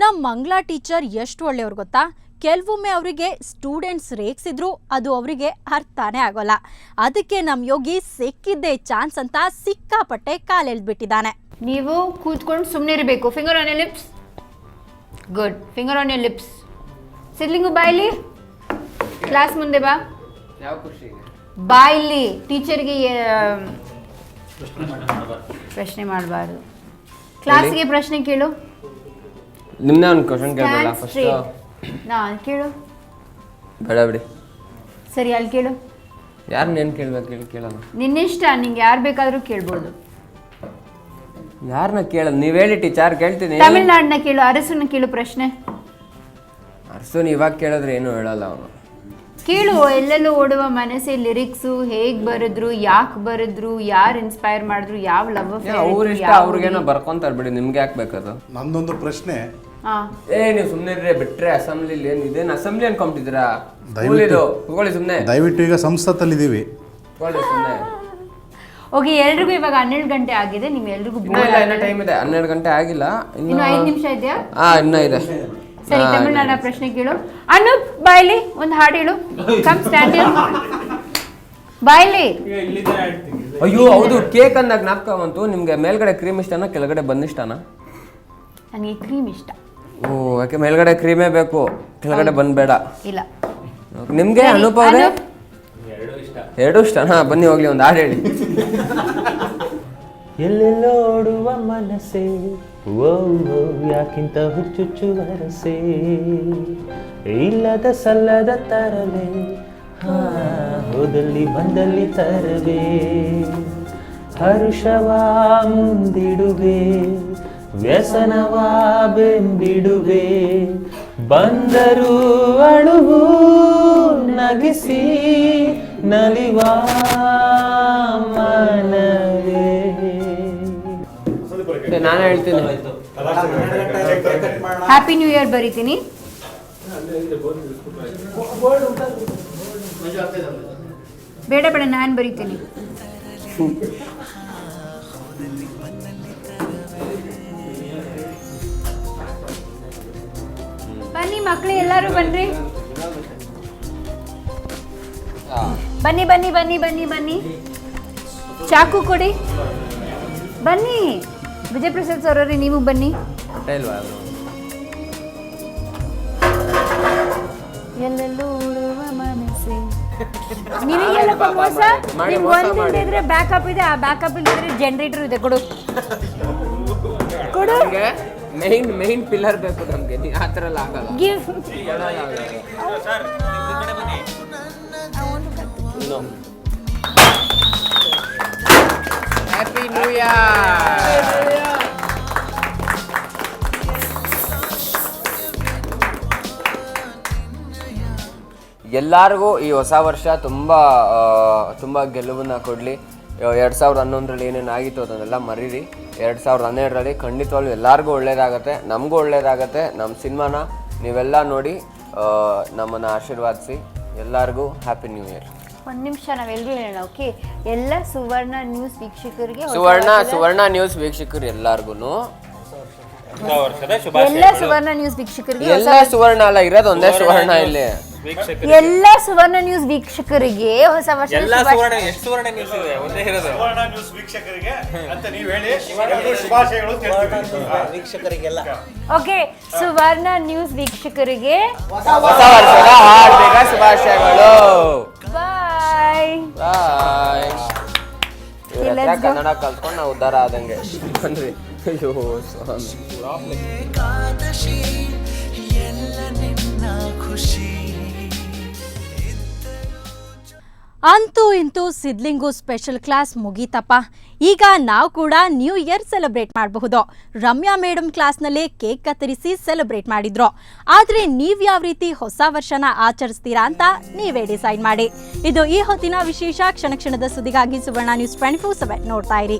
ನಮ್ಮ ಮಂಗಳಾ ಟೀಚರ್ ಎಷ್ಟು ಒಳ್ಳೆಯವ್ರು ಗೊತ್ತಾ? ಕೆಲವೊಮ್ಮೆ ಅವರಿಗೆ ಸ್ಟೂಡೆಂಟ್ಸ್ ರೇಗಿಸಿದ್ರು ಅದು ಅವರಿಗೆ ಅರ್ಥನೇ ಆಗೋಲ್ಲ. ಅದಕ್ಕೆ ನಮ್ಮ ಯೋಗಿ ಸಿಕ್ಕಿದ್ದೇ ಚಾನ್ಸ್ ಅಂತ ಸಿಕ್ಕಾಪಟ್ಟೆ ಕಾಲೆಳೆದ್ಬಿಟ್ಟಿದ್ದಾನೆ. ನೀವು ಕೂತ್ಕೊಂಡು ಸುಮ್ಮನೆ ಇರಬೇಕು. Finger on your lips. Good. Finger on your lips. Sidlingu ಬಾಯ್ಲಿ. ಕ್ಲಾಸ್ ಮುಂದೆ ಬಾ. ಯಾವ ಖುಷಿ? ಬಾಯ್ಲಿ. ಟೀಚರ್ಗೆ ಪ್ರಶ್ನೆ ಮಾಡಬಾರ್ದು. ಕ್ಲಾಸ್ಗೆ ಪ್ರಶ್ನೆ ಕೇಳು. ನಿಮ್ನ ಒಂದು ಕ್ವಶನ್ ಕೇಳಲ್ಲ ಫಸ್ಟ್. ನಾ ಕೇಳು. ಬೇಡ ಬಿಡಿ. ಸರಿ, ಅಲ್ಲಿ ಕೇಳು. ಯಾರನ್ನ ಏನು ಕೇಳ್ಬೇಕು ಹೇಳಿ? ಕೇಳೋಣ. ನಿನ್ನಿಷ್ಟ, ನಿಂಗೆ ಯಾರು ಬೇಕಾದರೂ ಕೇಳ್ಬೋದು. ಯಾರನ್ನ ಕೇಳಲ್ಲ? ನೀವು ಹೇಳಿ ಟೀಚರ್, ಕೇಳ್ತೀನಿ. ತಮಿಳ್ನಾಡನ್ನ ಕೇಳು. ಅರಸನ್ನ ಕೇಳು ಪ್ರಶ್ನೆ. ಅರಸನ್ ಇವಾಗ ಕೇಳಿದ್ರೆ ಏನು ಹೇಳಲ್ಲ ಅವನು. ಕೇಳು. ಎಲ್ಲೆಲ್ಲೂ ಓಡುವ ಮನಸ್ಸೆ ಲಿರಿಕ್ಸು ಹೇಗ್ ಬರೆದ್ರು, ಯಾಕೆ ಬರೆದ್ರು, ಯಾರು ಇನ್ಸ್ಪೈರ್ ಮಾಡಿದ್ರು, ಯಾವ ಲವ್ ಅಫೇರ್. ಅವ್ರ ಇಷ್ಟ, ಅವ್ರಿಗೇನೋ ಬರ್ಕೊಂತಾರೆ ಬಿಡಿ, ನಿಮ್ಗೆ ಯಾಕೆ ಬೇಕದು? ನಂದೊಂದು ಪ್ರಶ್ನೆ. ನೀವು ಸುಮ್ಮನೆ ಇರ್ರೆ ಬಿಟ್ರೆ ಅಸೆಂಬ್ಲಿ ಇದೇನು ಅಸೆಂಬ್ಲಿ ಅನ್ಕೊಂಬಿಟ್ಟಿದ್ದೀರಾ? ಕೂತ್ಕೊಳ್ಳಿ ಸುಮ್ಮನೆ. ದಯವಿಟ್ಟು ಈಗ ಸಂಸತ್ತಲ್ಲಿ ಇದೀವಿ. ಸುಮ್ಮನೆ. ಓಕೆ, ಎಲ್ರಿಗೂ ಇವಾಗ 12 ಗಂಟೆ ಆಗಿದೆ. ನೀವು ಎಲ್ರಿಗೂ ಇನ್ನೂ ಟೈಮ್ ಇದೆ. 12 ಗಂಟೆ ಆಗಿಲ್ಲ, ಇನ್ನು 5 ನಿಮಿಷ ಇದೆಯಾ? ಇನ್ನೂ ಇದೆ. ಸರಿ, ತಮಿಳ್ನಾಡ ಪ್ರಶ್ನೆ ಕೇಳು. ಅನೂಪ್ ಬಾಯ್ಲಿ ಒಂದು ಹಾಡು ಹೇಳು. ಕಮ್ ಸ್ಟ್ಯಾಂಡ್ ಬಾಯ್ಲಿ. ಅಯ್ಯೋ ಹೌದು, ಕೇಕ್ ಅಂದಾಗ ಜ್ಞಾಪಕ ಬಂತು. ನಿಮ್ಗೆ ಮೇಲ್ಗಡೆ ಕ್ರೀಮ್ ಇಷ್ಟನಾ ಕೆಳಗಡೆ ಬನ್ ಇಷ್ಟನಾ? ನನಗೆ ಕ್ರೀಮ್ ಇಷ್ಟ. ಓ, ಯಾಕೆ ಮೇಲ್ಗಡೆ ಕ್ರೀಮೇ ಬೇಕು, ಕೆಳಗಡೆ ಬಂದ್ಬೇಡ? ಇಲ್ಲ. ನಿಮ್ಗೆ ಅನೂಪ್ ಅವರೇ ಎರಡು ಇಷ್ಟನಾ? ಬನ್ನಿ ಹೋಗ್ಲಿ, ಒಂದು ಹಾಡು ಹೇಳಿ. ಎಲ್ಲೆಲ್ಲೋಡುವ ಮನಸ್ಸೇ ಓ ಯಾಕಿಂತ ಹುಚ್ಚುಚ್ಚು ವರಸೆ, ಇಲ್ಲದ ಸಲ್ಲದ ತರಲೆ ಹೋದಲ್ಲಿ ಬಂದಲ್ಲಿ ತರವೇ, ಹರುಷವ ಮುಂದಿಡುವೆ ವ್ಯಸನವ ಬೆಂಬಿಡುವೆ, ಬಂದರೂ ಅಳುವು ನಗಿಸಿ ನಲಿವ ಮನವೇ. ನಾನು ಹೇಳ್ತೀನಿ. ಹ್ಯಾಪಿ ನ್ಯೂ ಇಯರ್ ಬರೀತೀನಿ. ಬೇಡ ಬೇಡ, ನಾನು ಬರೀತೀನಿ. ಬನ್ನಿ ಮಕ್ಕಳು, ಎಲ್ಲರೂ ಬನ್ರಿ. ಬನ್ನಿ ಬನ್ನಿ ಬನ್ನಿ ಬನ್ನಿ ಬನ್ನಿ. ಚಾಕು ಕೊಡಿ. ಬನ್ನಿ ವಿಜಯ್ ಪ್ರಸಾದ್ ಸರ್ ಅವರೇ, ನೀವು ಬನ್ನಿ. ಎಲ್ಲೆಲ್ಲೂ ಉಳುವ ಮನಸ್ಸೆ. ನಿನಗೆಲ್ಲಪ್ಪ ಮೋಸ. ನಿಮ್ಗೆ ಒಂದು ಇದ್ರೆ ಬ್ಯಾಕಪ್ ಇದೆ, ಆ ಬ್ಯಾಕಪ್ ಇದ್ರೆ ಜನರೇಟರ್ ಇದೆ. ಕೊಡು ಕೊಡು. ಮೇನ್ ಪಿಲ್ಲರ್ ಬೇಕು ನಮ್ಗೆ. ಆ ಥರ ಎಲ್ಲ ಆಗಲ್ಲ. Happy new year. ಎಲ್ಲರಿಗೂ ಈ ಹೊಸ ವರ್ಷ ತುಂಬ ಗೆಲುವನ್ನು ಕೊಡಲಿ. 2011ರಲ್ಲಿ ಏನೇನು ಆಗಿತ್ತು ಅದನ್ನೆಲ್ಲ ಮರೀರಿ. 2012ರಲ್ಲಿ ಖಂಡಿತವಾಗ್ಲೂ ಎಲ್ಲರಿಗೂ ಒಳ್ಳೇದಾಗತ್ತೆ, ನಮಗೂ ಒಳ್ಳೇದಾಗತ್ತೆ. ನಮ್ಮ ಸಿನಿಮಾನ ನೀವೆಲ್ಲ ನೋಡಿ ನಮ್ಮನ್ನು ಆಶೀರ್ವಾದಿಸಿ. ಎಲ್ಲರಿಗೂ ಹ್ಯಾಪಿ ನ್ಯೂ ಇಯರ್. ಒಂದು ನಿಮಿಷ, ನಾವೆಲ್ಲರೂ ಹೇಳೋಣ. ಓಕೆ, ಎಲ್ಲ ಸುವರ್ಣ ನ್ಯೂಸ್ ವೀಕ್ಷಕರಿಗೆ, ಸುವರ್ಣ ನ್ಯೂಸ್ ವೀಕ್ಷಕರು ಎಲ್ಲರಿಗೂ ಎಲ್ಲ ಸುವರ್ಣ ನ್ಯೂಸ್ ವೀಕ್ಷಕರಿಗೆ, ಎಲ್ಲ ಸುವರ್ಣ ಅಲ್ಲ ಇರೋದು ಒಂದೇ ಸುವರ್ಣ ಇಲ್ಲಿ. ಎಲ್ಲ ಸುವರ್ಣ ನ್ಯೂಸ್ ವೀಕ್ಷಕರಿಗೆ ಹೊಸ ವರ್ಷ ಓಕೆ. ಸುವರ್ಣ ನ್ಯೂಸ್ ವೀಕ್ಷಕರಿಗೆ ಹೊಸ ವರ್ಷದ ಹಾರ್ದಿಕ ಶುಭಾಶಯಗಳು. ಬಾಯ್ ಬಾಯ್. ಕನ್ನಡ ಕಲ್ತ್ಕೊಂಡು ನಾವು ಉದ್ಧಾರ ಆದಂಗೆ ಬನ್ರಿ. ಅಯ್ಯೋ ಸ್ವಾಮಿ. ಅಂತೂ ಇಂತೂ ಸಿದ್ಲಿಂಗು ಸ್ಪೆಷಲ್ ಕ್ಲಾಸ್ ಮುಗೀತಪ್ಪ. ಈಗ ನಾವು ಕೂಡ ನ್ಯೂ ಇಯರ್ ಸೆಲೆಬ್ರೇಟ್ ಮಾಡಬಹುದು. ರಮ್ಯಾ ಮೇಡಮ್ ಕ್ಲಾಸ್ನಲ್ಲೇ ಕೇಕ್ ಕತ್ತರಿಸಿ ಸೆಲೆಬ್ರೇಟ್ ಮಾಡಿದ್ರು. ಆದರೆ ನೀವು ಯಾವ ರೀತಿ ಹೊಸ ವರ್ಷನ ಆಚರಿಸ್ತೀರಾ ಅಂತ ನೀವೇ ಡಿಸೈಡ್ ಮಾಡಿ. ಇದು ಈ ಹೊತ್ತಿನ ವಿಶೇಷ. ಕ್ಷಣ ಕ್ಷಣದ ಸುದ್ದಿಗಾಗಿ ಸುವರ್ಣ ನ್ಯೂಸ್ 24/7 ನೋಡ್ತಾ ಇರಿ.